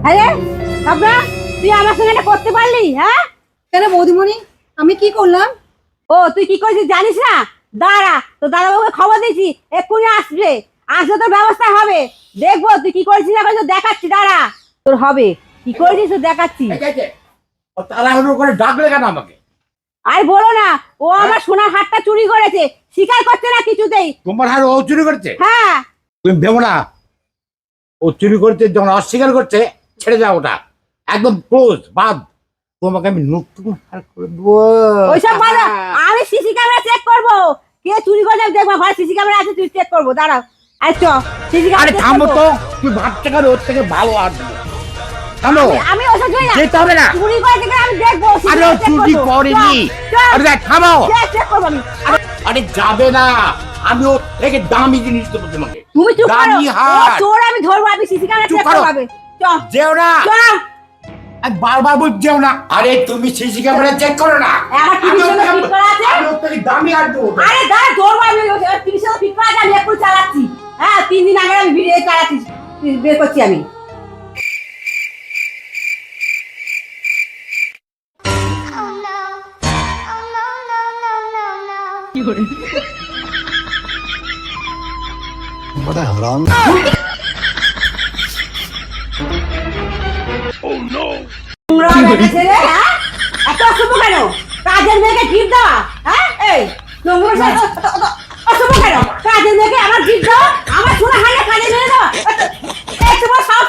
আরে বাবা, তুই আমার সঙ্গে এটা করতে পারলি? হ্যাঁ কেন বৌদিমণি, আমি কি করলাম? ও তুই কি করেছিস জানিস না? দাঁড়া, তো দাদাবাবুকে খবর দিয়েছি, এক্ষুনি আসবে। আসলে তোর ব্যবস্থা হবে। দেখবো তুই কি করেছিস, এখন তো দেখাচ্ছি। দাঁড়া, তোর হবে। কি করেছিস তো দেখাচ্ছি। তাড়াহুড়ো করে ডাকলে কেন আমাকে? আর বলো না, ও আমার সোনার হারটা চুরি করেছে, স্বীকার করছে না কিছুতেই। তোমার হার ও চুরি করছে? হ্যাঁ। তুমি ভেবো না ও চুরি করতে, যখন অস্বীকার করছে ছেড়ে যাও, ওটা একদম ক্লোজ বাদ। তোমাকে আমি নতুন হার করে দেবো। ওইসব বলো, আমি সিসি ক্যামেরা চেক করবো। কে চুরি করেছে আমি দেখবো। ঘরে সিসি ক্যামেরা আছে, তুই চেক করবো। দাঁড়াও, আরে চ সিসি আরে ক্যামেরা। থামো তো, তুই ভাবতে পারো ওর থেকে ভালো আর দেবো। থামো, আমি ওসব চুরি না, যেতে হবে না। চুরি করেছে কিনা আমি দেখবো। আরে ও চুরি করেনি। আরে দেখ, থামো। চেক করবো আমি। আরে যাবে না, আমি ওর থেকে দামি জিনিস দেবো তোমাকে। তুমি চুপ করো। দামি ও হার। চোর, আমি ধরবো। আমি সিসি ক্যামেরা চুপ চেক করো। করবো আগে। চ যেও না, চ। আমি বারবার বলছেও না। আরে তুমি সিসি ক্যামেরা চেক করো না। আমার টিভির সঙ্গে ফিট করা আছে। আমি ওর থেকে দামি হার দেবো। আরে দাঁড়া, ধরবো আমি। টিভির সঙ্গে ফিট করা আছে, আমি এক্ষুনি চালাচ্ছি। হ্যাঁ, 3 দিন আগে আমি ভিডিও চালাচ্ছি, বের করছি আমি। Oh no. Oh no, no, no, no, no. बड़ा हराम। নোংরা ব্যাটা ছেলে, হ্যাঁ? এত অশুভ কেন? কাজের মেয়েকে গিফট দেওয়া, হ্যাঁ? এই নোংরা ছেলে, অশুভ কেন? কাজের মেয়েকে আমার গিফট দেওয়া, আমার সোনা হারে কাজের মেয়ে দেওয়া। এই তোমার সাহস